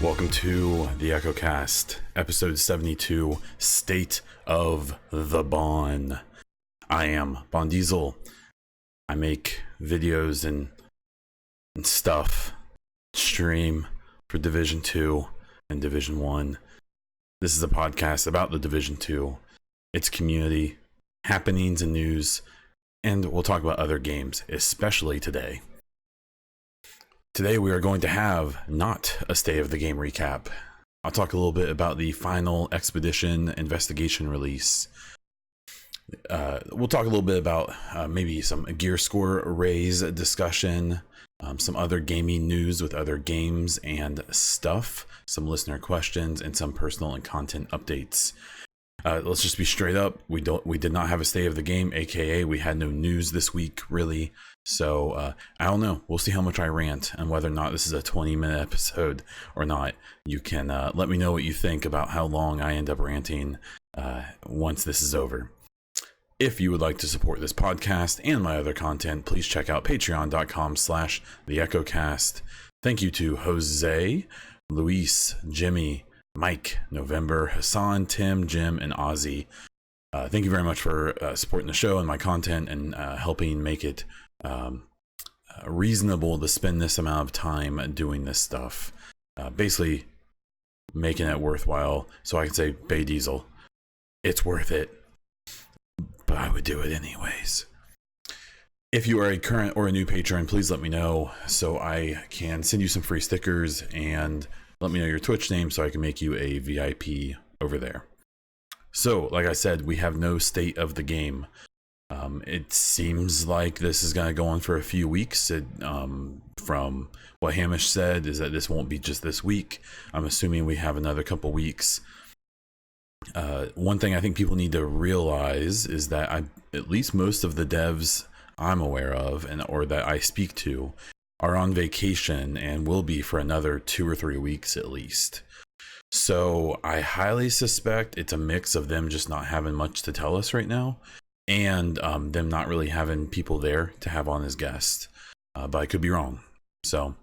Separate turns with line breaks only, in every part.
Welcome to the EchoCast, episode 72, State of the Baun. I am Baun Diesel. I make videos and stuff, stream for Division 2 and Division 1. This is a podcast about the Division 2, its community, happenings and news, and we'll talk about other games, especially today. Today we are going to have not a State of the Game recap. I'll talk a little bit about the final Expedition Investigation release. We'll talk a little bit about maybe some gear score raise discussion, some other gaming news with other games and stuff, some listener questions, and some personal and content updates. Let's just be straight up. We did not have a State of the Game, aka we had no news this week, really. So I don't know. We'll see how much I rant and whether or not this is a 20-minute episode or not. You can let me know what you think about how long I end up ranting once this is over. If you would like to support this podcast and my other content, please check out patreon.com/theechocast. Thank you to Jose, Luis, Jimmy, Mike, November, Hassan, Tim, Jim, and Ozzy. Thank you very much for supporting the show and my content and helping make it reasonable to spend this amount of time doing this stuff. Basically making it worthwhile so I can say, Bay Diesel, it's worth it, but I would do it anyways. If you are a current or a new patron, please let me know so I can send you some free stickers, and let me know your Twitch name so I can make you a VIP over there. So, like I said, we have no State of the Game. It seems like this is going to go on for a few weeks. From what Hamish said is that this won't be just this week. I'm assuming we have another couple weeks. One thing I think people need to realize is that at least most of the devs I'm aware of or that I speak to are on vacation and will be for another 2 or 3 weeks at least. So I highly suspect it's a mix of them just not having much to tell us right now, and them not really having people there to have on as guests. But I could be wrong. So,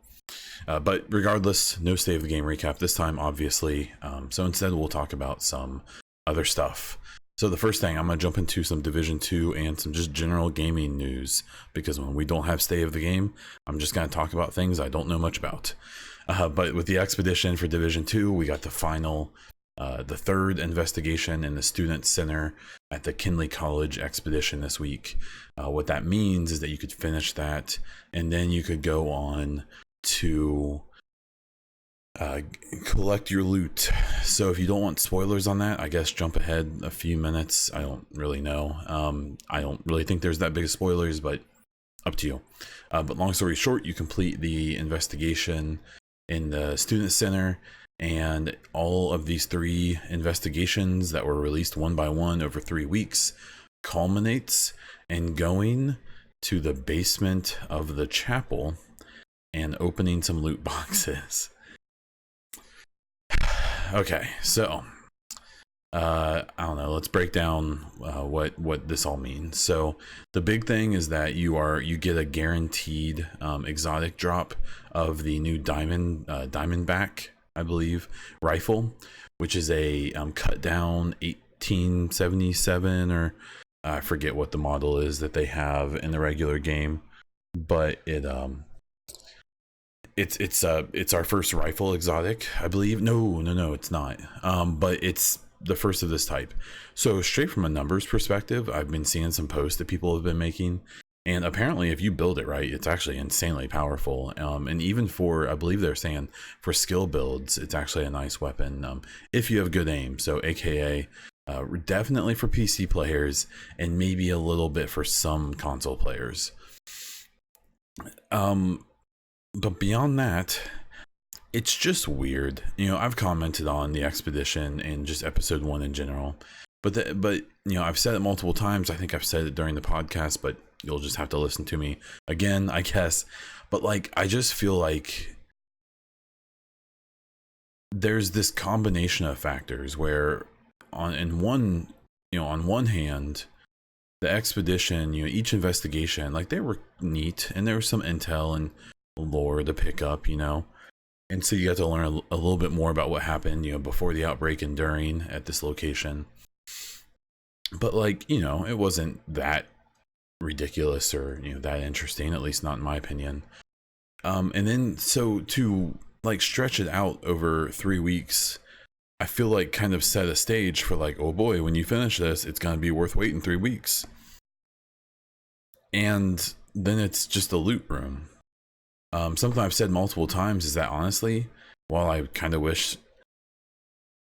but regardless, no State of the Game recap this time, obviously. So instead, we'll talk about some other stuff. So the first thing, I'm going to jump into some Division 2 and some just general gaming news, because when we don't have State of the Game, I'm just going to talk about things I don't know much about. But with the Expedition for Division 2, we got the final, the third investigation in the Student Center at the Kinley College Expedition this week. What that means is that you could finish that, and then you could go on to collect your loot. So if you don't want spoilers on that, I guess jump ahead a few minutes. I don't really know. I don't really think there's that big of spoilers, but up to you. But long story short, you complete the investigation in the Student Center, and all of these 3 investigations that were released one by one over 3 weeks culminates in going to the basement of the chapel and opening some loot boxes. Okay, so I don't know, let's break down what this all means. So the big thing is that you get a guaranteed exotic drop of the new Diamondback, I believe, rifle, which is a cut down 1877, or I forget what the model is that they have in the regular game, but it's our first rifle exotic, I believe. No, it's not. But it's the first of this type. So straight from a numbers perspective, I've been seeing some posts that people have been making, and apparently if you build it right, it's actually insanely powerful. And even for, I believe they're saying for skill builds, it's actually a nice weapon if you have good aim. So AKA definitely for PC players, and maybe a little bit for some console players. But beyond that, it's just weird. You know, I've commented on the Expedition and just episode 1 in general, but you know, I've said it multiple times. I think I've said it during the podcast, but you'll just have to listen to me again, I guess. But like, I just feel like there's this combination of factors where on one hand, the expedition, each investigation, like, they were neat, and there was some intel and lore to pick up, and so you got to learn a little bit more about what happened, before the outbreak and during at this location. But, like, it wasn't that ridiculous or that interesting, at least not in my opinion. And then so to like stretch it out over 3 weeks, I feel like kind of set a stage for like, oh boy, when you finish this, it's going to be worth waiting 3 weeks. And then it's just a loot room. Something I've said multiple times is that, honestly, while I kind of wish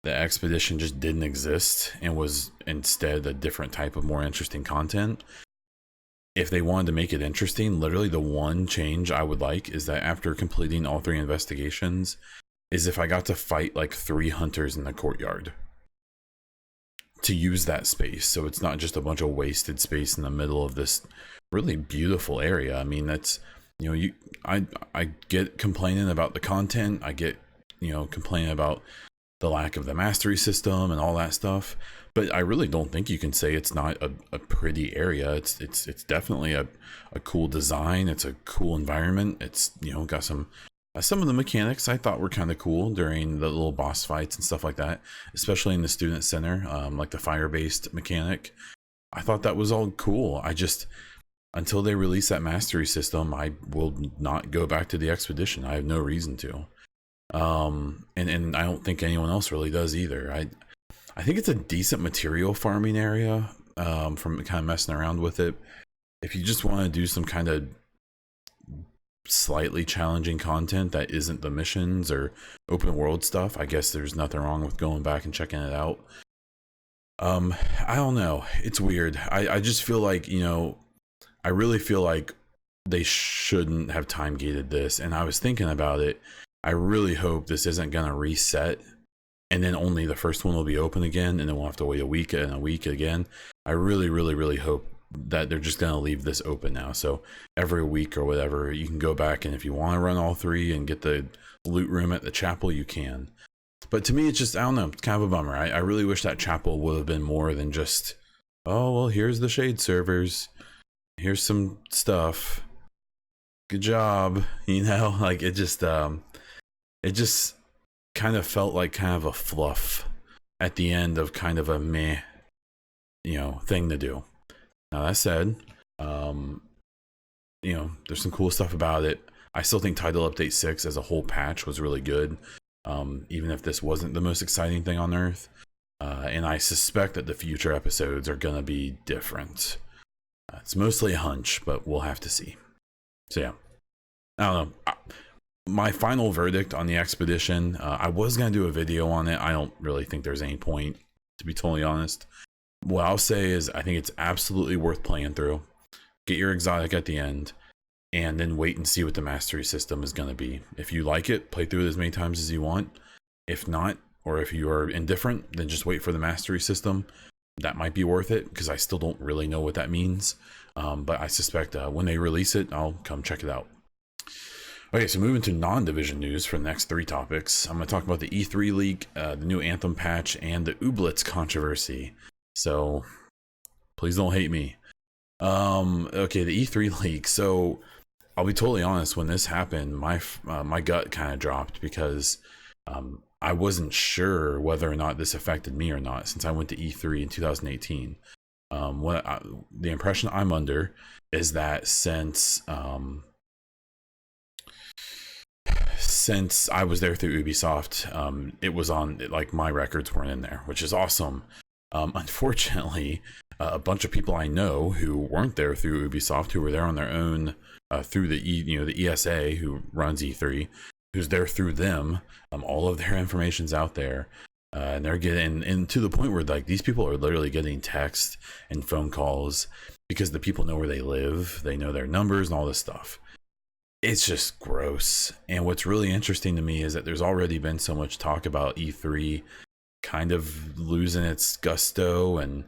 the expedition just didn't exist and was instead a different type of more interesting content, if they wanted to make it interesting, literally the one change I would like is that after completing all 3 investigations, is if I got to fight like 3 hunters in the courtyard to use that space, so it's not just a bunch of wasted space in the middle of this really beautiful area. I mean, that's, I get complaining about the content, I get complaining about the lack of the mastery system and all that stuff, but I really don't think you can say it's not a pretty area. It's definitely a cool design. It's a cool environment. It's got some of the mechanics I thought were kind of cool during the little boss fights and stuff like that, especially in the student center, like the fire-based mechanic. I thought that was all cool. I just, until they release that mastery system, I will not go back to the expedition. I have no reason to. And I don't think anyone else really does either. I think it's a decent material farming area, from kind of messing around with it. If you just want to do some kind of slightly challenging content that isn't the missions or open world stuff, I guess there's nothing wrong with going back and checking it out. I don't know. It's weird. I just feel like, I really feel like they shouldn't have time gated this. And I was thinking about it. I really hope this isn't going to reset and then only the first one will be open again, and then we'll have to wait a week and a week again. I really, really, really hope that they're just going to leave this open now. So every week or whatever, you can go back, and if you want to run all 3 and get the loot room at the chapel, you can. But to me, it's just, I don't know, it's kind of a bummer. I really wish that chapel would have been more than just, oh, well, here's the shade servers. Here's some stuff. Good job. Like, it just kind of felt like kind of a fluff at the end of kind of a meh, thing to do. Now, that said, there's some cool stuff about it. I still think Title Update 6 as a whole patch was really good, even if this wasn't the most exciting thing on Earth. And I suspect that the future episodes are going to be different. It's mostly a hunch, but we'll have to see. So yeah, I don't know. My final verdict on the expedition, I was going to do a video on it. I don't really think there's any point, to be totally honest. What I'll say is I think it's absolutely worth playing through. Get your exotic at the end, and then wait and see what the mastery system is going to be. If you like it, play through it as many times as you want. If not, or if you are indifferent, then just wait for the mastery system. That might be worth it, because I still don't really know what that means. But I suspect when they release it, I'll come check it out. Okay, so moving to non-division news for the next 3 topics. I'm going to talk about the E3 leak, the new Anthem patch, and the Ooblets controversy. So, please don't hate me. Okay, the E3 leak. So, I'll be totally honest, when this happened, my gut kind of dropped, because I wasn't sure whether or not this affected me or not, since I went to E3 in 2018. The impression I'm under is that since I was there through Ubisoft, it was on, like, my records weren't in there, which is awesome. Unfortunately, a bunch of people I know who weren't there through Ubisoft, who were there on their own through the ESA, who runs E3, who's there through them, all of their information's out there, and they're getting, and to the point where, like, these people are literally getting text and phone calls because the people know where they live, they know their numbers and all this stuff. It's just gross. And what's really interesting to me is that there's already been so much talk about E3 kind of losing its gusto and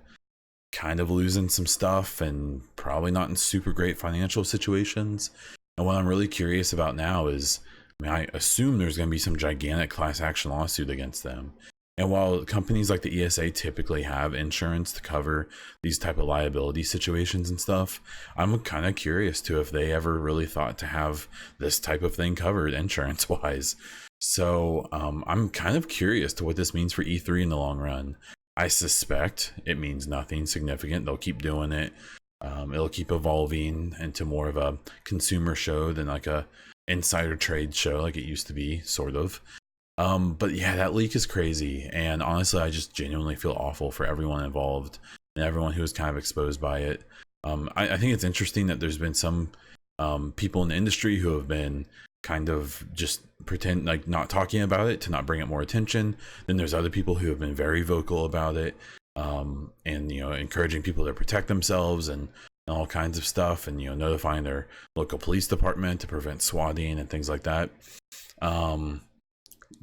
kind of losing some stuff and probably not in super great financial situations. And what I'm really curious about now is I mean, I assume there's going to be some gigantic class action lawsuit against them. And while companies like the ESA typically have insurance to cover these type of liability situations and stuff, I'm kind of curious to if they ever really thought to have this type of thing covered insurance wise. So I'm kind of curious to what this means for E3 in the long run. I suspect it means nothing significant. They'll keep doing it. It'll keep evolving into more of a consumer show than like a insider trade show like it used to be, sort of. But yeah, that leak is crazy, and honestly I just genuinely feel awful for everyone involved and everyone who was kind of exposed by it. I think it's interesting that there's been some people in the industry who have been kind of just pretend like not talking about it to not bring it more attention. Then there's other people who have been very vocal about it, and encouraging people to protect themselves and all kinds of stuff, and notifying their local police department to prevent swatting and things like that.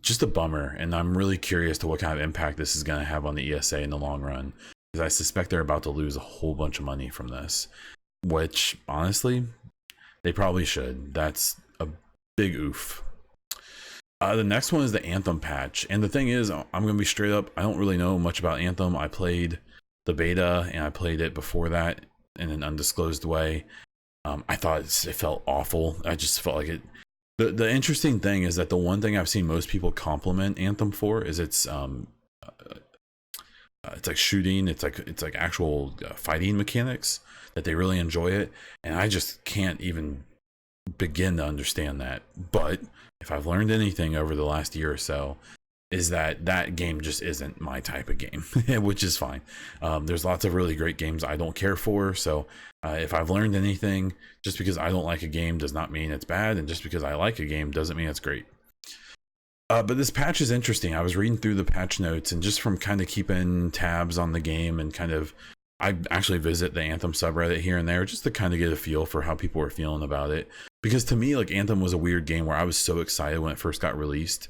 Just a bummer, and I'm really curious to what kind of impact this is going to have on the ESA in the long run, because I suspect they're about to lose a whole bunch of money from this, which honestly they probably should. That's a big oof. The next one is the Anthem patch, and the thing is, I'm going to be straight up, I don't really know much about Anthem. I played the beta and I played it before that in an undisclosed way. I thought it felt awful. I just felt like it. The interesting thing is that the one thing I've seen most people compliment Anthem for is it's like shooting. It's like actual fighting mechanics, that they really enjoy it, and I just can't even begin to understand that. But if I've learned anything over the last year or so, is that that game just isn't my type of game, which is fine. There's lots of really great games I don't care for, so if I've learned anything, just because I don't like a game does not mean it's bad, and just because I like a game doesn't mean it's great. But this patch is interesting. I was reading through the patch notes, and just from kind of keeping tabs on the game, and kind of, I actually visit the Anthem subreddit here and there just to kind of get a feel for how people were feeling about it. Because to me, like, Anthem was a weird game where I was so excited when it first got released,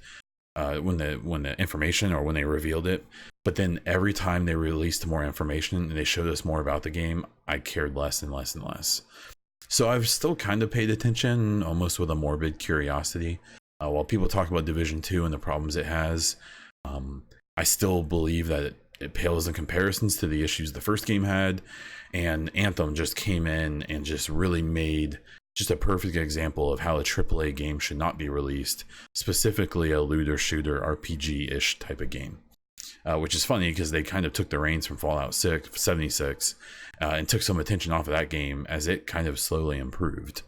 when the information, or when they revealed it, but then every time they released more information and they showed us more about the game, I cared less and less and less. So I've still kind of paid attention, almost with a morbid curiosity. While people talk about Division 2 and the problems it has, I still believe that it pales in comparisons to the issues the first game had, and Anthem just came in and just really made just a perfect example of how a AAA game should not be released, specifically a looter shooter RPG-ish type of game. Which is funny because they kind of took the reins from Fallout 76 and took some attention off of that game as it kind of slowly improved.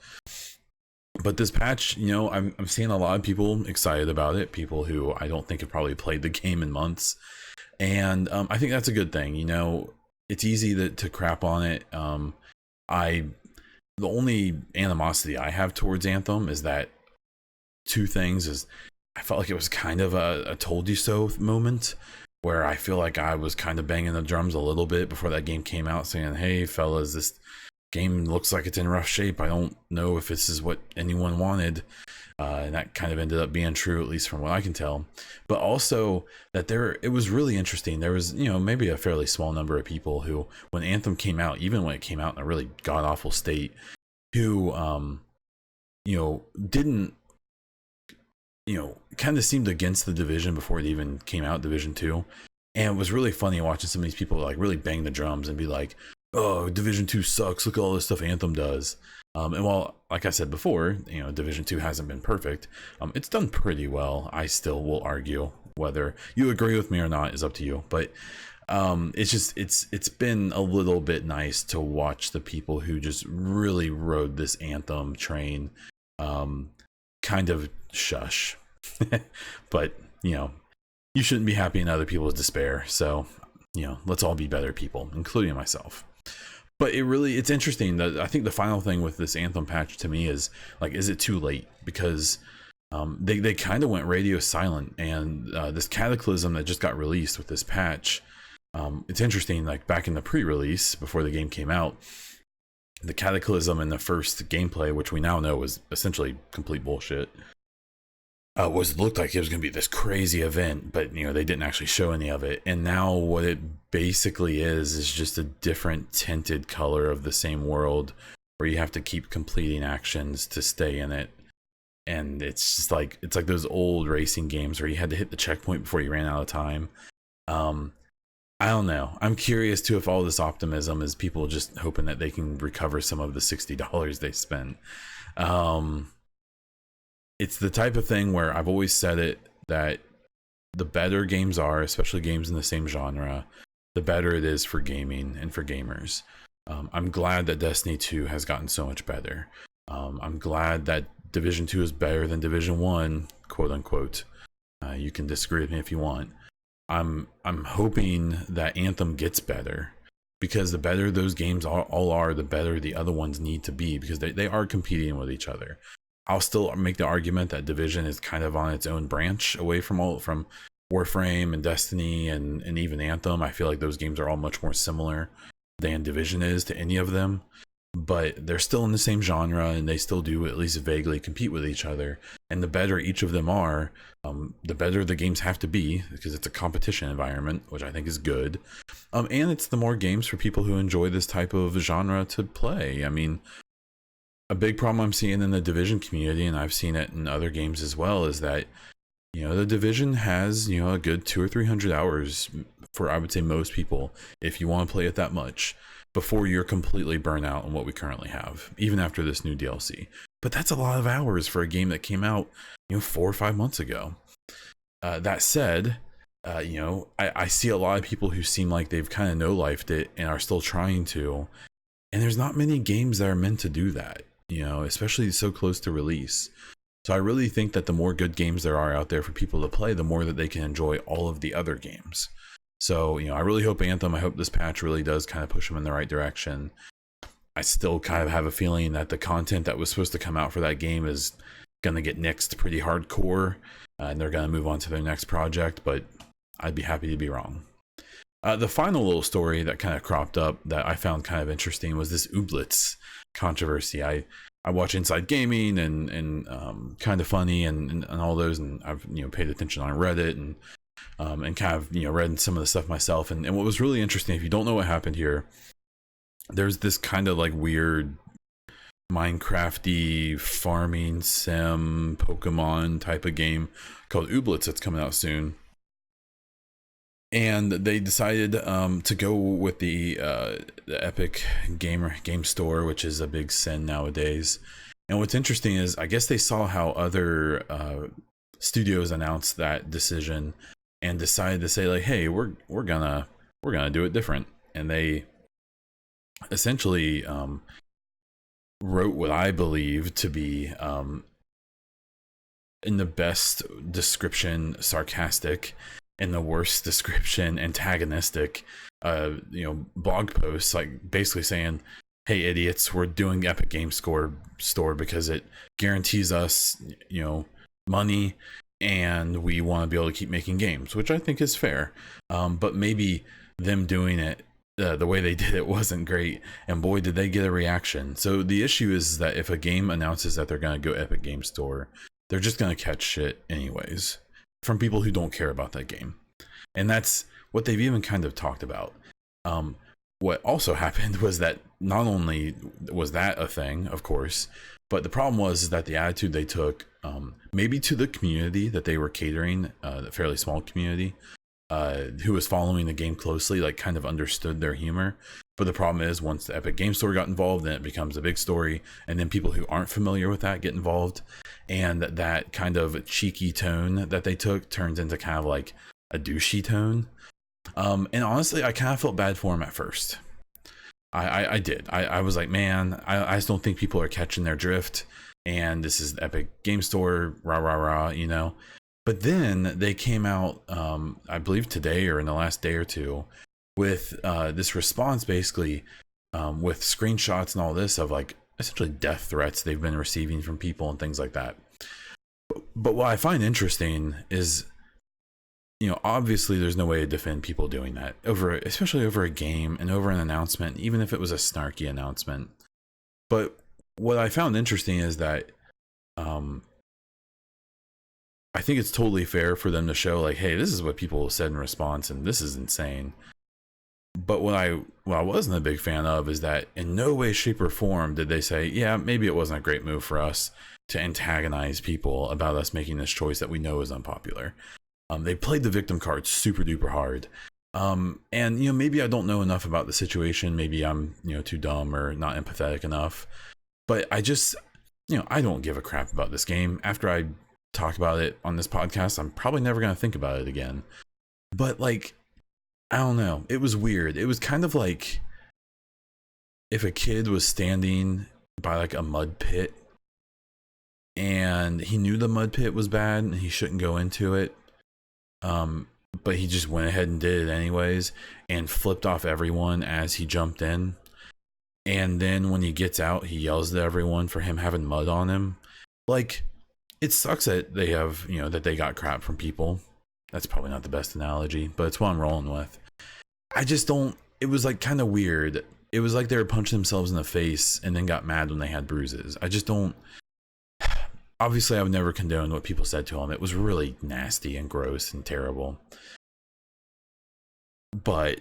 But this patch, I'm seeing a lot of people excited about it, people who I don't think have probably played the game in months. And I think that's a good thing. It's easy to crap on it. The only animosity I have towards Anthem is that two things is I felt like it was kind of a told you so moment, where I feel like I was kind of banging the drums a little bit before that game came out, saying, hey fellas, this game looks like it's in rough shape. I don't know if this is what anyone wanted. And that kind of ended up being true, at least from what I can tell. But also that it was really interesting. There was, maybe a fairly small number of people who, when Anthem came out, even when it came out in a really god awful state, who, didn't, kind of seemed against the Division before it even came out, Division 2. And it was really funny watching some of these people like really bang the drums and be like, oh, Division 2 sucks. Look at all this stuff Anthem does. And while, like I said before, Division 2 hasn't been perfect, it's done pretty well. I still will argue. Whether you agree with me or not is up to you. But it's been a little bit nice to watch the people who just really rode this Anthem train kind of shush. But, you shouldn't be happy in other people's despair. So, let's all be better people, including myself. But it's interesting that I think the final thing with this Anthem patch to me is like, is it too late? Because they kind of went radio silent, and this Cataclysm that just got released with this patch, it's interesting, like back in the pre-release before the game came out, the Cataclysm in the first gameplay, which we now know was essentially complete bullshit, looked like it was going to be this crazy event, but they didn't actually show any of it. And now what it basically is just a different tinted color of the same world, where you have to keep completing actions to stay in it. and it's just like those old racing games where you had to hit the checkpoint before you ran out of time. I don't know. I'm curious too if all this optimism is people just hoping that they can recover some of the $60 they spent. It's the type of thing where I've always said it, that the better games are, especially games in the same genre, the better it is for gaming and for gamers. I'm glad that Destiny 2 has gotten so much better. I'm glad that Division 2 is better than Division 1, quote unquote. You can disagree with me if you want. I'm hoping that Anthem gets better, because the better those games all are, the better the other ones need to be, because they are competing with each other. I'll still make the argument that Division is kind of on its own branch away from Warframe and Destiny and even Anthem. I feel like those games are all much more similar than Division is to any of them, but they're still in the same genre, and they still do at least vaguely compete with each other. And the better each of them are, the better the games have to be, because it's a competition environment, which I think is good. And it's the more games for people who enjoy this type of genre to play. I mean, a big problem I'm seeing in the Division community, and I've seen it in other games as well, is that, you know, the Division has, you know, a good 200 or 300 hours for, I would say, most people, if you want to play it that much, before you're completely burnt out on what we currently have, even after this new DLC. But that's a lot of hours for a game that came out, you know, 4 or 5 months ago. That said, you know, I see a lot of people who seem like they've kind of no-lifed it and are still trying to, and there's not many games that are meant to do that, you know, especially so close to release. So I really think that the more good games there are out there for people to play, the more that they can enjoy all of the other games. So, you know, I really hope Anthem, I hope this patch really does kind of push them in the right direction. I still kind of have a feeling that the content that was supposed to come out for that game is going to get nixed pretty hardcore, and they're going to move on to their next project, but I'd be happy to be wrong. The final little story that kind of cropped up that I found kind of interesting was this Ooblets controversy. I watch Inside Gaming and Kind of Funny and all those, and I've, you know, paid attention on Reddit and kind of, you know, read some of the stuff myself. And what was really interesting, if you don't know what happened here, there's this kind of like weird Minecrafty farming sim Pokemon type of game called Ooblets that's coming out soon. And they decided to go with the Epic Game Store, which is a big sin nowadays. And what's interesting is, I guess they saw how other studios announced that decision and decided to say, like, hey, we're gonna do it different. And they essentially wrote what I believe to be, in the best description, sarcastic, in the worst description, antagonistic, you know, blog posts, like basically saying, hey idiots, we're doing Epic Game Store because it guarantees us, you know, money, and we want to be able to keep making games, which I think is fair. But maybe them doing it the way they did it wasn't great, and boy did they get a reaction. So the issue is that if a game announces that they're going to go Epic Game Store, they're just going to catch shit anyways from people who don't care about that game. And that's what they've even kind of talked about. What also happened was that not only was that a thing, of course, but the problem was that the attitude they took, maybe to the community that they were catering, the fairly small community, who was following the game closely, like kind of understood their humor. But the problem is, once the Epic Game Store got involved, then it becomes a big story, and then people who aren't familiar with that get involved, and that kind of cheeky tone that they took turns into kind of like a douchey tone. And honestly, I kind of felt bad for him at first. I did. I was like, man, I just don't think people are catching their drift, and this is the Epic Game Store, rah rah rah, you know. But then they came out, I believe today or in the last day or two, with this response, basically with screenshots and all this of like essentially death threats they've been receiving from people and things like that. But what I find interesting is, you know, obviously there's no way to defend people doing that especially over a game and over an announcement, even if it was a snarky announcement. But what I found interesting is that I think it's totally fair for them to show like, hey, this is what people said in response, and this is insane. But what I wasn't a big fan of is that in no way, shape, or form did they say, yeah, maybe it wasn't a great move for us to antagonize people about us making this choice that we know is unpopular. They played the victim card super duper hard. And maybe I don't know enough about the situation. Maybe I'm too dumb or not empathetic enough. But I just I don't give a crap about this game. After I talk about it on this podcast, I'm probably never gonna think about it again. But like, I don't know. It was weird. It was kind of like if a kid was standing by like a mud pit and he knew the mud pit was bad and he shouldn't go into it. But he just went ahead and did it anyways and flipped off everyone as he jumped in. And then when he gets out, he yells at everyone for him having mud on him. Like, it sucks that they have, that they got crap from people. That's probably not the best analogy, but it's what I'm rolling with. I just don't, it was like kind of weird. It was like they were punching themselves in the face and then got mad when they had bruises. I just don't, obviously I would never condone what people said to him. It was really nasty and gross and terrible. But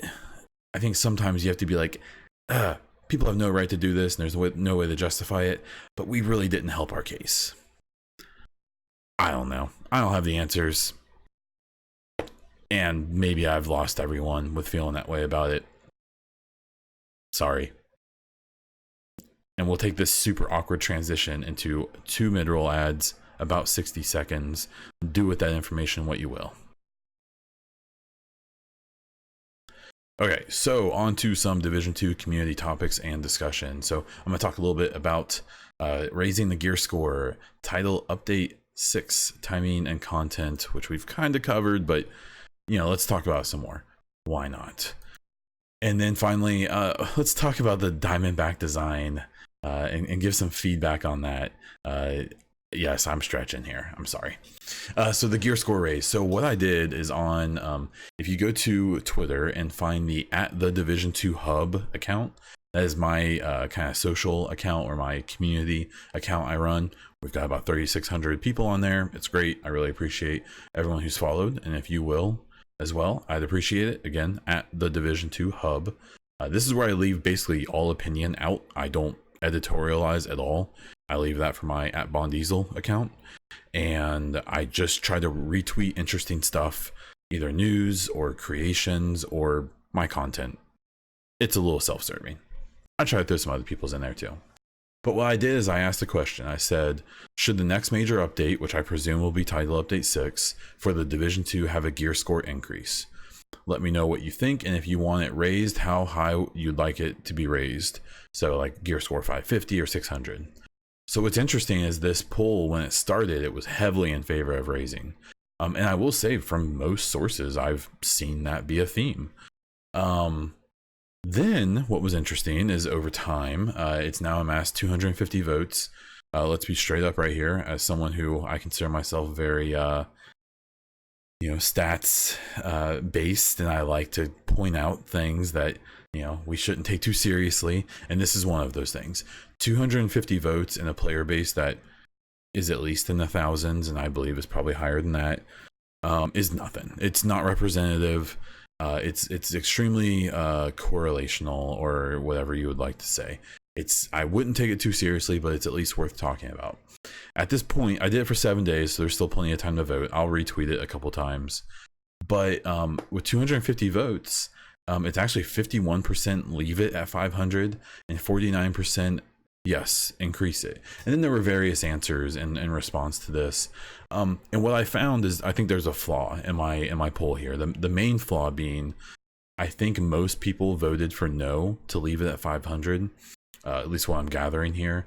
I think sometimes you have to be like, people have no right to do this and there's no way to justify it, but we really didn't help our case. I don't know. I don't have the answers. And maybe I've lost everyone with feeling that way about it. Sorry. And we'll take this super awkward transition into 2 mid-roll ads, about 60 seconds. Do with that information what you will. Okay, so on to some Division 2 community topics and discussion. So I'm going to talk a little bit about raising the gear score, title update 6, timing and content, which we've kind of covered, but let's talk about it some more. Why not? And then finally, let's talk about the Diamondback design and give some feedback on that. Yes, I'm stretching here. I'm sorry. So the gear score raise. So what I did is on, if you go to Twitter and find the @the_Division2 hub account, that is my kind of social account or my community account I run. We've got about 3,600 people on there. It's great. I really appreciate everyone who's followed. And if you will as well, I'd appreciate it. Again, @the_Division2 hub. This is where I leave basically all opinion out. I don't editorialize at all. I leave that for my @Baun account. And I just try to retweet interesting stuff, either news or creations or my content. It's a little self-serving. I try to throw some other people's in there too. But what I did is I asked a question. I said, should the next major update, which I presume will be title update 6, for the Division 2 have a gear score increase? Let me know what you think, and if you want it raised, how high you'd like it to be raised. So like gear score 550 or 600. So what's interesting is this poll, when it started, it was heavily in favor of raising. And I will say from most sources, I've seen that be a theme. Then what was interesting is over time, it's now amassed 250 votes. Let's be straight up right here. As someone who I consider myself very, stats based, and I like to point out things that, we shouldn't take too seriously. And this is one of those things. 250 votes in a player base that is at least in the thousands, and I believe is probably higher than that, is nothing. It's not representative. It's extremely correlational, or whatever you would like to say. I wouldn't take it too seriously, but it's at least worth talking about. At this point, I did it for 7 days, so there's still plenty of time to vote. I'll retweet it a couple times. But with 250 votes, it's actually 51% leave it at 500 and 49% yes, increase it. And then there were various answers in response to this. And what I found is, I think there's a flaw in my poll here. The main flaw being, I think most people voted for no to leave it at 500, at least what I'm gathering here,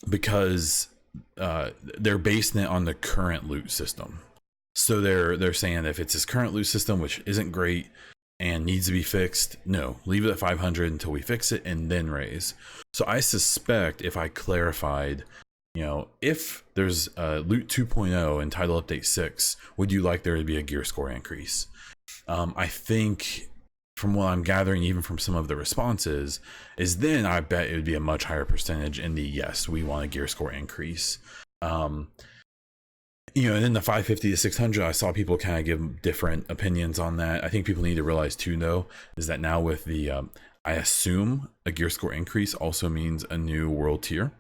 because they're basing it on the current loot system. So they're saying if it's his current loot system, which isn't great and needs to be fixed, no, leave it at 500 until we fix it and then raise. So I suspect if I clarified, if there's loot 2.0 and title update 6, would you like there to be a gear score increase? I think from what I'm gathering, even from some of the responses, is then I bet it would be a much higher percentage in the yes, we want a gear score increase. And in the 550 to 600, I saw people kind of give different opinions on that. I think people need to realize too, though, is that now with the, I assume a gear score increase also means a new world tier.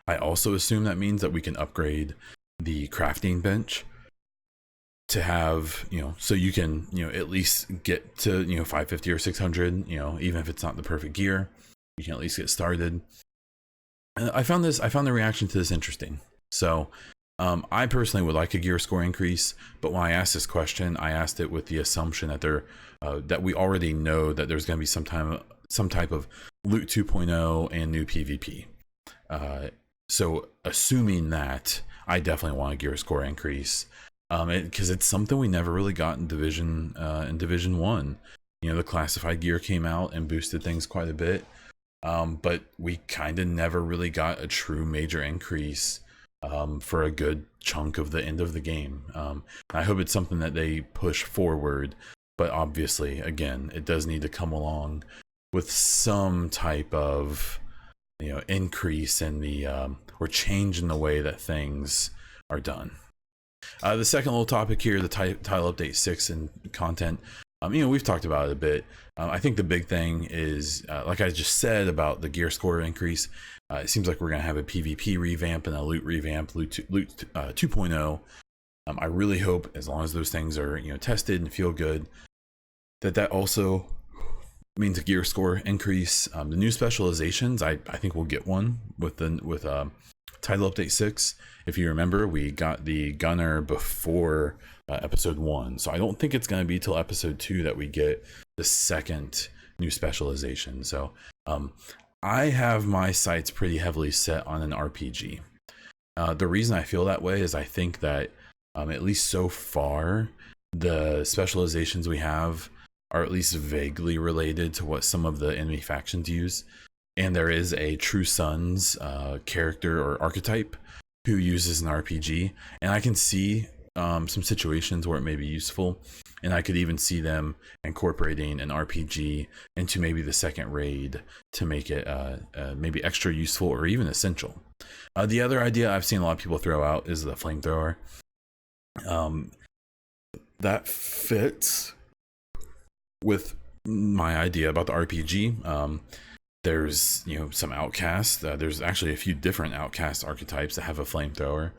I also assume that means that we can upgrade the crafting bench to have, so you can, at least get to, 550 or 600, even if it's not the perfect gear, you can at least get started. And I found the reaction to this interesting. So, I personally would like a gear score increase, but when I asked this question, I asked it with the assumption that that we already know that there's going to be some type of loot 2.0 and new PvP. So assuming that, I definitely want a gear score increase, because it's something we never really got in Division 1. The classified gear came out and boosted things quite a bit, but we kind of never really got a true major increase for a good chunk of the end of the game. I hope it's something that they push forward, but obviously, again, it does need to come along with some type of increase in the or change in the way that things are done. The second little topic here, the title update 6 and content. We've talked about it a bit. I think the big thing is, like I just said about the gear score increase, it seems like we're going to have a PvP revamp and a loot revamp, loot 2.0. I really hope, as long as those things are tested and feel good, that also means a gear score increase. The new specializations, I think we'll get one with title update 6. If you remember, we got the gunner before episode 1, so I don't think it's going to be till episode 2 that we get the second new specialization. So I have my sights pretty heavily set on an RPG. The reason I feel that way is I think that at least so far, the specializations we have are at least vaguely related to what some of the enemy factions use. And there is a True Sons character or archetype who uses an RPG. And I can see some situations where it may be useful. And I could even see them incorporating an RPG into maybe the second raid to make it maybe extra useful or even essential. The other idea I've seen a lot of people throw out is the Flamethrower. That fits with my idea about the RPG. There's some outcasts. There's actually a few different outcast archetypes that have a Flamethrower.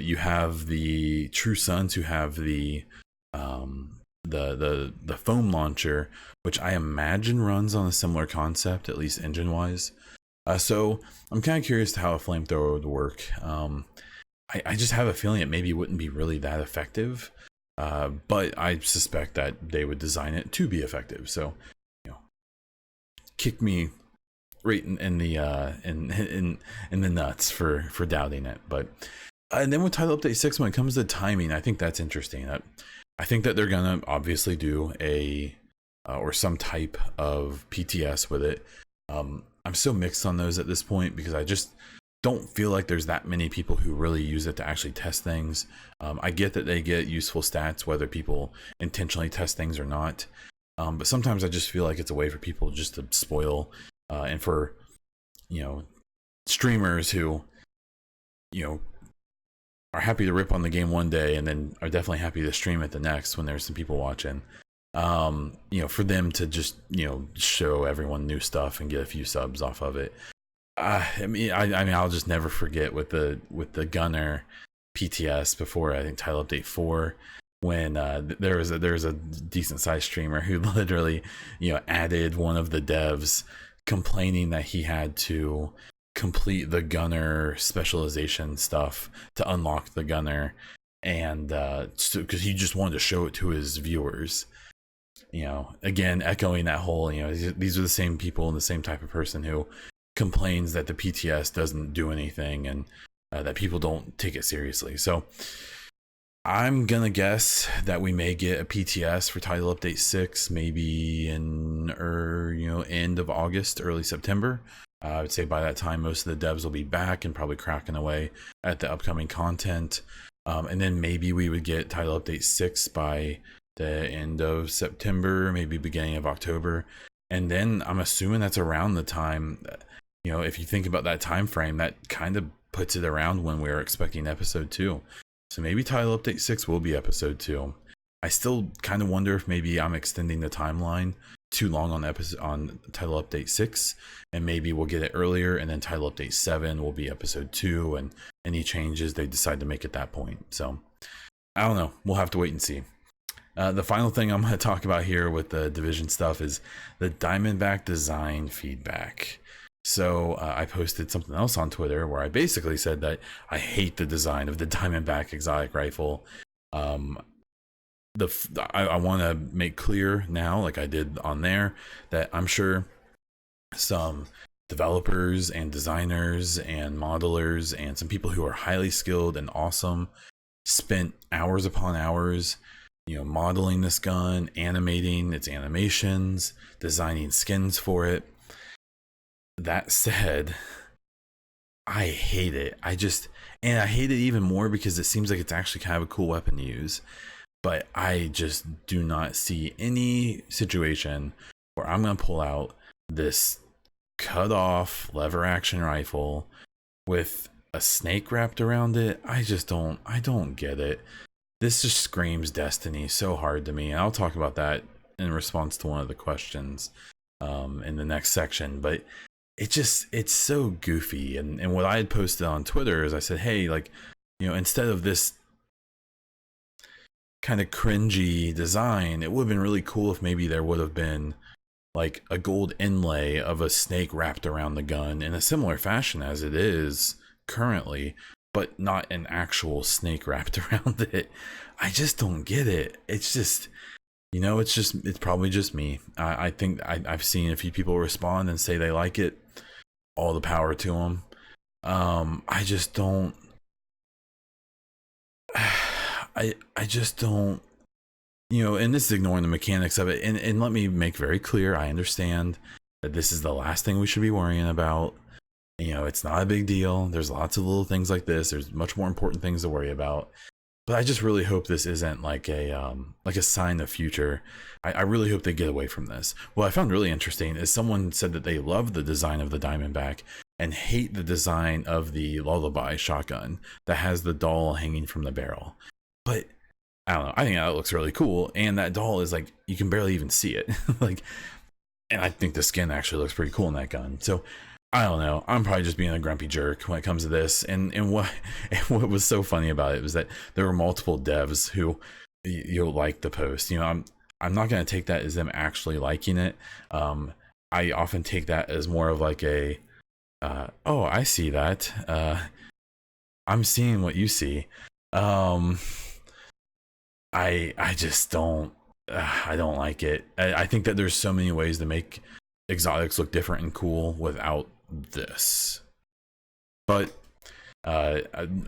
You have the True Sons who have the foam launcher, which I imagine runs on a similar concept, at least engine wise. So I'm kind of curious to how a Flamethrower would work. I just have a feeling it maybe wouldn't be really that effective, but I suspect that they would design it to be effective. So kick me right in the nuts for doubting it. But and then with title update 6, when it comes to timing, I think that's interesting. I think that they're gonna obviously do a or some type of PTS with it. I'm so mixed on those at this point because I just don't feel like there's that many people who really use it to actually test things. I get that they get useful stats whether people intentionally test things or not, but sometimes I just feel like it's a way for people just to spoil and for streamers who are happy to rip on the game one day and then are definitely happy to stream it the next when there's some people watching. For them to just show everyone new stuff and get a few subs off of it. I mean, I'll just never forget with the gunner PTS before I think title update 4, when there was a decent sized streamer who literally added one of the devs complaining that he had to complete the gunner specialization stuff to unlock the gunner, and because he just wanted to show it to his viewers. Again, echoing that whole these are the same people and the same type of person who complains that the PTS doesn't do anything and that people don't take it seriously. So I'm gonna guess that we may get a PTS for title update 6 maybe in end of August, early September. I would say by that time most of the devs will be back and probably cracking away at the upcoming content, and then maybe we would get title update 6 by the end of September, maybe beginning of October. And then I'm assuming that's around the time, if you think about that time frame, that kind of puts it around when we're expecting episode 2. So maybe title update 6 will be episode 2. I still kind of wonder if maybe I'm extending the timeline too long on title update 6, and maybe we'll get it earlier, and then title update 7 will be episode 2, and any changes they decide to make at that point. So I don't know, we'll have to wait and see. The final thing I'm going to talk about here with the Division stuff is the Diamondback design feedback. So I posted something else on Twitter where I basically said that I hate the design of the Diamondback exotic rifle. I want to make clear now, like I did on there, that I'm sure some developers and designers and modelers and some people who are highly skilled and awesome spent hours upon hours, modeling this gun, animating its animations, designing skins for it. That said, I hate it. And I hate it even more because it seems like it's actually kind of a cool weapon to use. But I just do not see any situation where I'm going to pull out this cut off lever action rifle with a snake wrapped around it. I don't get it. This just screams Destiny so hard to me. And I'll talk about that in response to one of the questions in the next section. But it's so goofy. And what I had posted on Twitter is I said, hey, instead of this kind of cringy design, it would have been really cool if maybe there would have been like a gold inlay of a snake wrapped around the gun in a similar fashion as it is currently, but not an actual snake wrapped around it. I just don't get it. It's just, it's probably just me. I think I've seen a few people respond and say they like it. All the power to them. I just don't. I just don't, and this is ignoring the mechanics of it. And let me make very clear, I understand that this is the last thing we should be worrying about. It's not a big deal. There's lots of little things like this. There's much more important things to worry about. But I just really hope this isn't like a sign of future. I really hope they get away from this. What I found really interesting is someone said that they love the design of the Diamondback and hate the design of the Lullaby shotgun that has the doll hanging from the barrel. But I don't know. I think that looks really cool, and that doll is like you can barely even see it. And I think the skin actually looks pretty cool in that gun. So I don't know. I'm probably just being a grumpy jerk when it comes to this. And what was so funny about it was that there were multiple devs who like the post. I'm not going to take that as them actually liking it. I often take that as more of like a oh, I see that. I'm seeing what you see. I just don't. I don't like it. I think that there's so many ways to make exotics look different and cool without this. But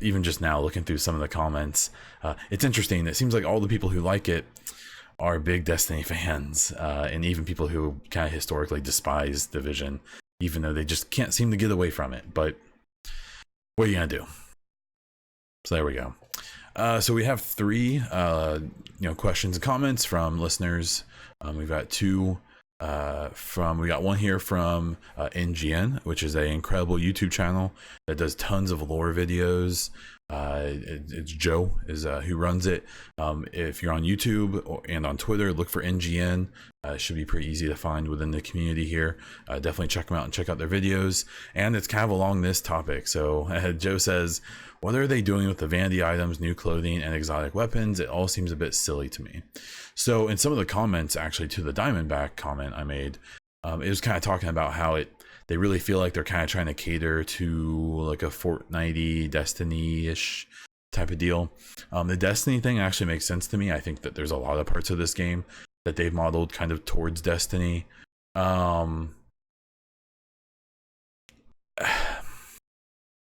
even just now looking through some of the comments, it's interesting. It seems like all the people who like it are big Destiny fans, and even people who kind of historically despise Division, even though they just can't seem to get away from it. But what are you gonna do? So there we go. So we have 3 questions and comments from listeners. We've got 2 we got one here from NGN, which is an incredible YouTube channel that does tons of lore videos. It's Joe who runs it. If you're on YouTube and on Twitter, look for NGN. It should be pretty easy to find within the community here. Definitely check them out and check out their videos. And it's kind of along this topic. So Joe says, what are they doing with the vanity items, new clothing, and exotic weapons? It all seems a bit silly to me. So in some of the comments actually to the Diamondback comment I made, it was kind of talking about how they really feel like they're kind of trying to cater to like a Fortnite-y, Destiny-ish type of deal. The Destiny thing actually makes sense to me. I think that there's a lot of parts of this game that they've modeled kind of towards Destiny.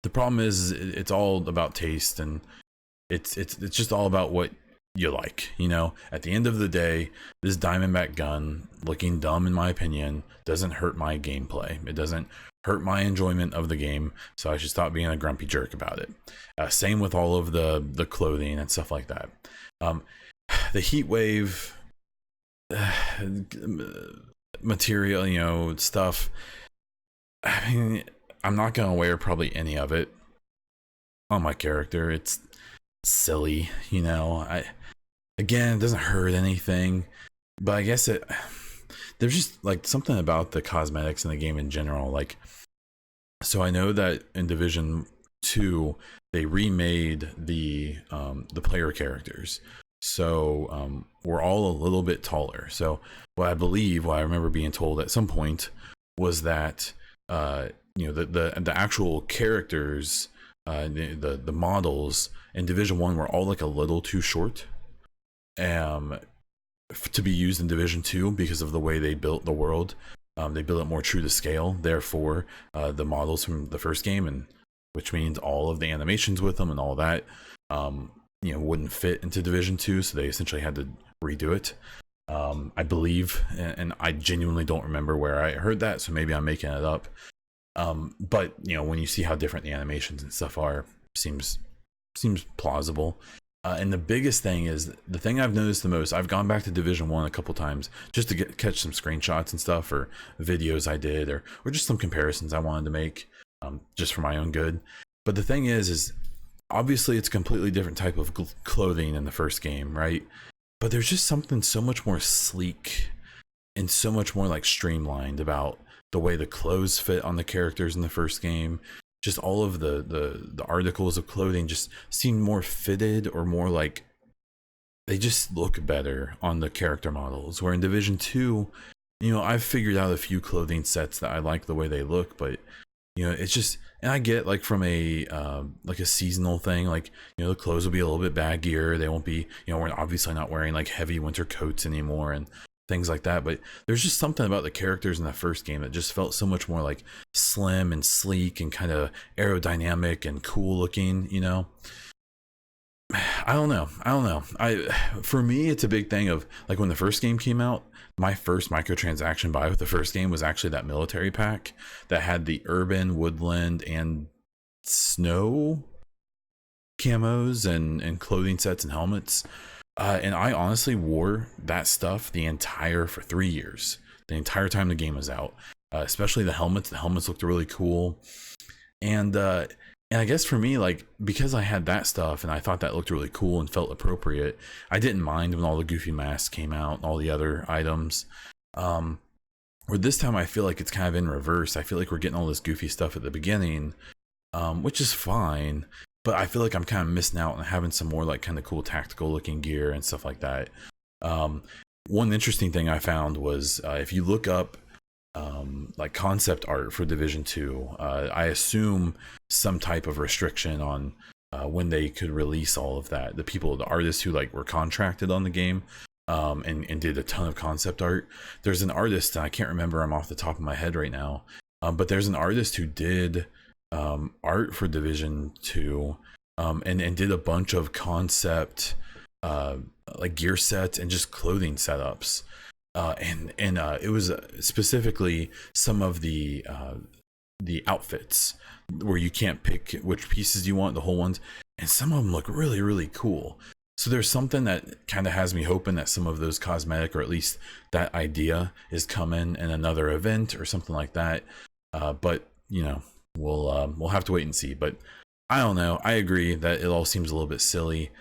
The problem is it's all about taste, and it's just all about what you like. At the end of the day, this Diamondback gun looking dumb, in my opinion, doesn't hurt my gameplay. It doesn't hurt my enjoyment of the game, so I should stop being a grumpy jerk about it. Same with all of the clothing and stuff like that. The heat wave material, stuff. I mean, I'm not gonna wear probably any of it. on my character. It's silly, you know. Again, it doesn't hurt anything, but I guess there's just like something about the cosmetics in the game in general. Like, so I know that in Division 2 they remade the player characters, so we're all a little bit taller. So what I remember being told at some point was that the actual characters, the models in Division 1 were all like a little too short to be used in Division 2 because of the way they built the world. They built it more true to scale. Therefore, the models from the first game, and which means all of the animations with them and all that, wouldn't fit into Division 2. So they essentially had to redo it. I believe, and I genuinely don't remember where I heard that, so maybe I'm making it up. But when you see how different the animations and stuff are, seems plausible. And the biggest thing is, the thing I've noticed the most, I've gone back to Division 1 a couple times just to catch some screenshots and stuff, or videos I did, or just some comparisons I wanted to make, just for my own good. But the thing is obviously it's a completely different type of clothing in the first game, right? But there's just something so much more sleek and so much more like streamlined about the way the clothes fit on the characters in the first game. Just all of the articles of clothing just seem more fitted, or more like they just look better on the character models. Where in Division 2, I've figured out a few clothing sets that I like the way they look, but it's just, and I get like from a seasonal thing, like the clothes will be a little bit baggier. They won't be, we're obviously not wearing like heavy winter coats anymore and things like that. But there's just something about the characters in the first game that just felt so much more like slim and sleek and kind of aerodynamic and cool looking. I don't know. For me, it's a big thing of like when the first game came out, my first microtransaction buy with the first game was actually that military pack that had the urban, woodland, and snow camos and clothing sets and helmets. And I honestly wore that stuff for 3 years, the entire time the game was out. Especially the helmets. The helmets looked really cool. And I guess for me, like, because I had that stuff and I thought that looked really cool and felt appropriate, I didn't mind when all the goofy masks came out and all the other items. Where this time I feel like it's kind of in reverse. I feel like we're getting all this goofy stuff at the beginning, which is fine. But I feel like I'm kind of missing out on having some more like kind of cool tactical looking gear and stuff like that. One interesting thing I found was if you look up like concept art for Division 2, I assume some type of restriction on when they could release all of that. The artists who like were contracted on the game and did a ton of concept art. There's an artist, and I can't remember him off the top of my head right now, but there's an artist who did art for Division 2 and did a bunch of concept like gear sets and just clothing setups. And it was specifically some of the outfits where you can't pick which pieces you want, the whole ones, and some of them look really, really cool. So there's something that kind of has me hoping that some of those cosmetic, or at least that idea, is coming in another event or something like that. But we'll have to wait and see. But I don't know. I agree that it all seems a little bit silly.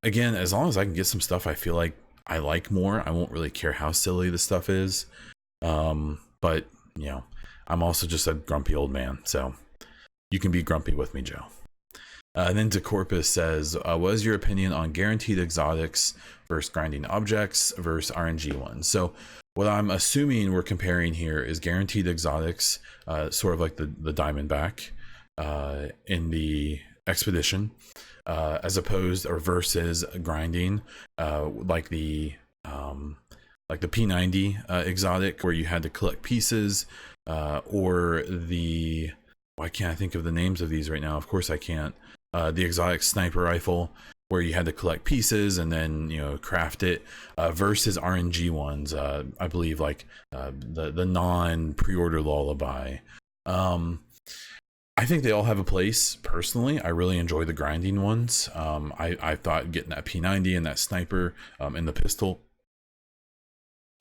Again, as long as I can get some stuff I feel like I like more, I won't really care how silly the stuff is. But I'm also just a grumpy old man, so you can be grumpy with me, Joe. And then DeCorpus says, what is your opinion on guaranteed exotics versus grinding objects versus RNG ones? So what I'm assuming we're comparing here is guaranteed exotics, sort of like the Diamondback in the Expedition, as opposed or versus grinding, like the P90 exotic, where you had to collect pieces, or the, why can't I think of the names of these right now? Of course I can't. The exotic sniper rifle, where you had to collect pieces and then craft it, versus RNG ones, I believe, like the non pre-order lullaby. I think they all have a place. Personally, I really enjoy the grinding ones. I thought getting that P90 and that sniper and the pistol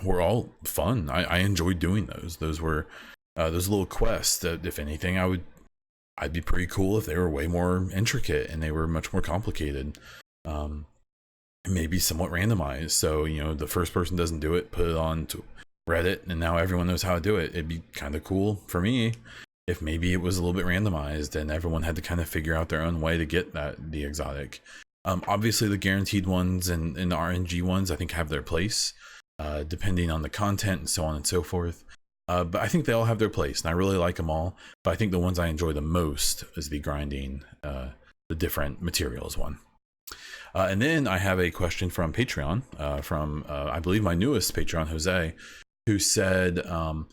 were all fun. I enjoyed doing those. Those were those little quests that, if anything, I would I'd be pretty cool if they were way more intricate and they were much more complicated. Maybe somewhat randomized. So, the first person doesn't do it, put it on to Reddit, and now everyone knows how to do it. It'd be kind of cool for me if maybe it was a little bit randomized and everyone had to kind of figure out their own way to get the exotic. Obviously, the guaranteed ones and the RNG ones, I think, have their place, depending on the content and so on and so forth. But I think they all have their place, and I really like them all. But I think the ones I enjoy the most is the grinding the different materials one. And then I have a question from Patreon, from I believe my newest Patreon, Jose, who said, kind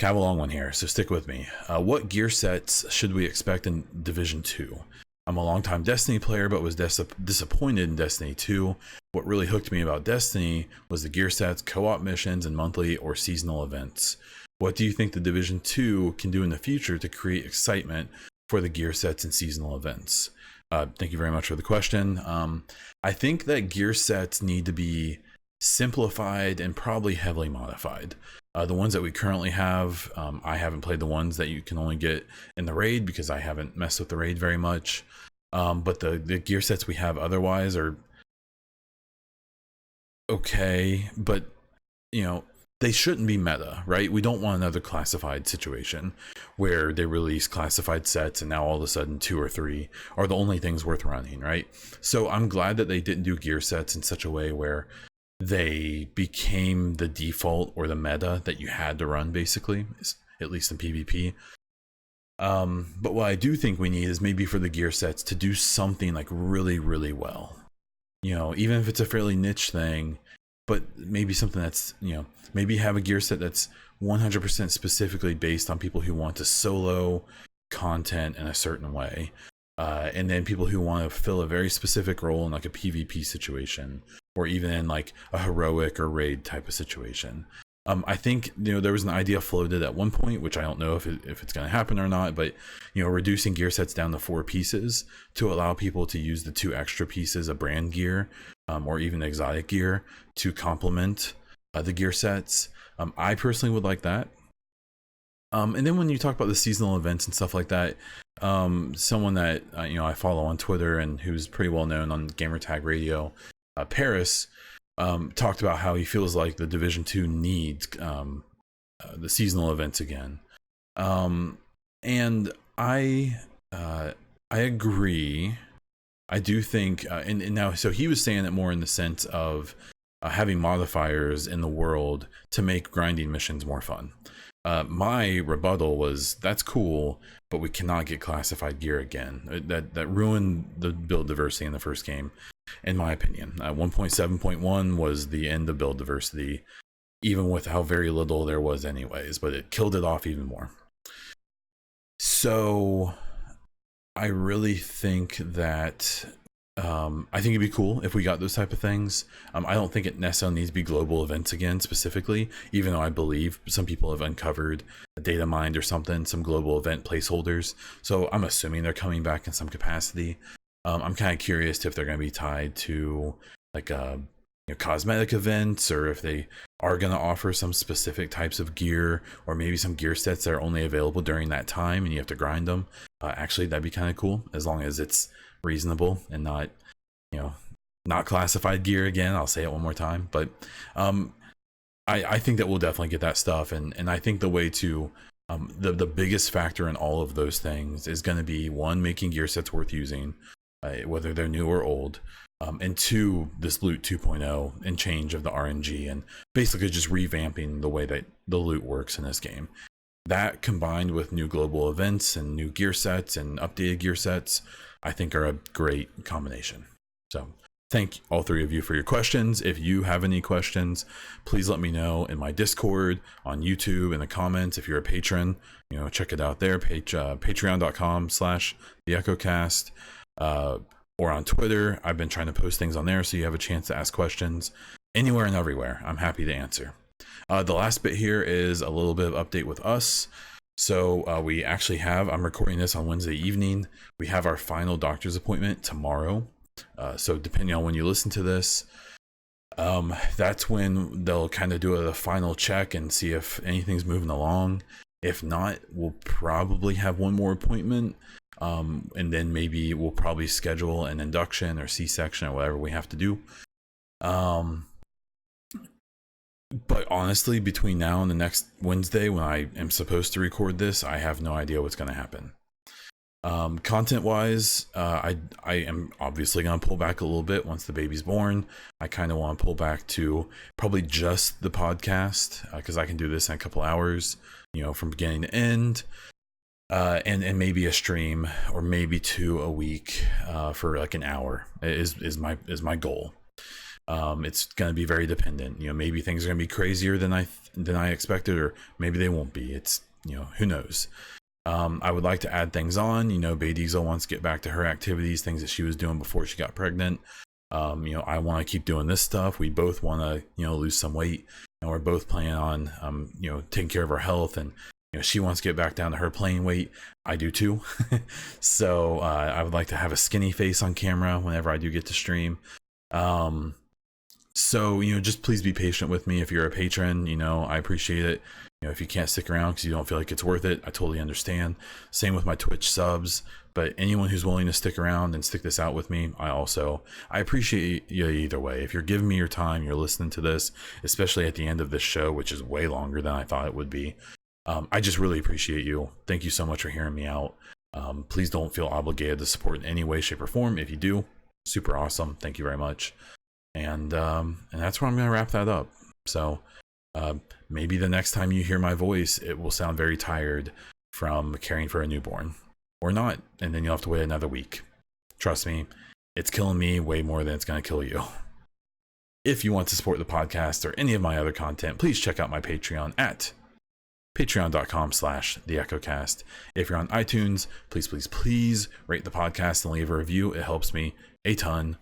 of a long one here, so stick with me. What gear sets should we expect in Division 2? I'm a longtime Destiny player, but was disappointed in Destiny 2. What really hooked me about Destiny was the gear sets, co-op missions, and monthly or seasonal events. What do you think the Division 2 can do in the future to create excitement for the gear sets and seasonal events? Thank you very much for the question. I think that gear sets need to be simplified and probably heavily modified. The ones that we currently have, I haven't played the ones that you can only get in the raid because I haven't messed with the raid very much. But the gear sets we have otherwise are okay, but they shouldn't be meta, right? We don't want another classified situation where they release classified sets and now all of a sudden 2 or 3 are the only things worth running, right? So I'm glad that they didn't do gear sets in such a way where they became the default or the meta that you had to run, basically, at least in PvP. But what I do think we need is maybe for the gear sets to do something like really, really well. Even if it's a fairly niche thing, but maybe something that's, maybe have a gear set that's 100% specifically based on people who want to solo content in a certain way. And then people who want to fill a very specific role in like a PvP situation, or even in like a heroic or raid type of situation. I think there was an idea floated at one point, which I don't know if it's going to happen or not, but reducing gear sets down to 4 pieces to allow people to use the 2 extra pieces of brand gear, or even exotic gear, to complement the gear sets. I personally would like that. And then when you talk about the seasonal events and stuff like that, someone that I follow on Twitter and who's pretty well known on Gamertag Radio, Paris, talked about how he feels like the Division 2 needs the seasonal events again. And I agree. I do think, and now, so he was saying it more in the sense of having modifiers in the world to make grinding missions more fun. My rebuttal was, that's cool, but we cannot get classified gear again. That ruined the build diversity in the first game, in my opinion. 1.7.1 was the end of build diversity, even with how very little there was anyways, but it killed it off even more. So I really think that I think it'd be cool if we got those type of things. I don't think it necessarily needs to be global events again specifically, even though I believe some people have uncovered a data mined or something, some global event placeholders. So I'm assuming they're coming back in some capacity. I'm kind of curious if they're going to be tied to like cosmetic events, or if they are going to offer some specific types of gear, or maybe some gear sets that are only available during that time and you have to grind them. Actually, that'd be kind of cool, as long as it's reasonable and not not classified gear again. I'll say it one more time, but I think that we'll definitely get that stuff, and I think the way to the biggest factor in all of those things is going to be, 1, making gear sets worth using, whether they're new or old, and 2, this loot 2.0 and change of the RNG, and basically just revamping the way that the loot works in this game. That, combined with new global events and new gear sets and updated gear sets, I think are a great combination. So thank all 3 of you for your questions. If you have any questions, please let me know in my Discord, on YouTube, in the comments. If you're a patron, check it out there, patreon.com/theechocast, or on Twitter. I've been trying to post things on there, so you have a chance to ask questions anywhere and everywhere. I'm happy to answer. The last bit here is a little bit of update with us. So we actually have, I'm recording this on Wednesday evening, we have our final doctor's appointment tomorrow. So depending on when you listen to this, that's when they'll kind of do a final check and see if anything's moving along. If not, we'll probably have one more appointment. And then maybe we'll probably schedule an induction or C-section or whatever we have to do. But honestly, between now and the next Wednesday when I am supposed to record this, I have no idea what's going to happen. Content wise, I am obviously going to pull back a little bit once the baby's born. I kind of want to pull back to probably just the podcast, because I can do this in a couple hours, from beginning to end. And maybe a stream or maybe 2 a week, for like an hour is my goal. It's going to be very dependent. Maybe things are going to be crazier than I expected, or maybe they won't be. It's, who knows. I would like to add things on. Bay Diesel wants to get back to her activities, things that she was doing before she got pregnant. I want to keep doing this stuff. We both want to, lose some weight, and we're both planning on, taking care of our health. And, she wants to get back down to her playing weight. I do too. So, I would like to have a skinny face on camera whenever I do get to stream. So, just please be patient with me. If you're a patron, I appreciate it. If you can't stick around because you don't feel like it's worth it, I totally understand. Same with my Twitch subs, but anyone who's willing to stick around and stick this out with me, I appreciate you either way. If you're giving me your time, you're listening to this, especially at the end of this show, which is way longer than I thought it would be. I just really appreciate you. Thank you so much for hearing me out. Please don't feel obligated to support in any way, shape, or form. If you do, super awesome. Thank you very much. And that's where I'm going to wrap that up. So maybe the next time you hear my voice, it will sound very tired from caring for a newborn, or not. And then you'll have to wait another week. Trust me, it's killing me way more than it's going to kill you. If you want to support the podcast or any of my other content, please check out my Patreon at patreon.com/theechocast. If you're on iTunes, please rate the podcast and leave a review. It helps me a ton.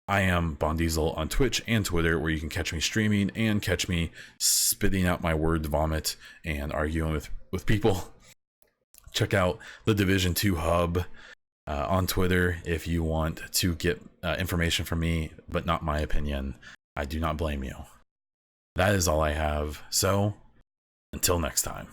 I am Baun Diesel on Twitch and Twitter, where you can catch me streaming and catch me spitting out my word vomit and arguing with people. Check out the Division 2 Hub on Twitter if you want to get information from me, but not my opinion. I do not blame you. That is all I have. So, until next time.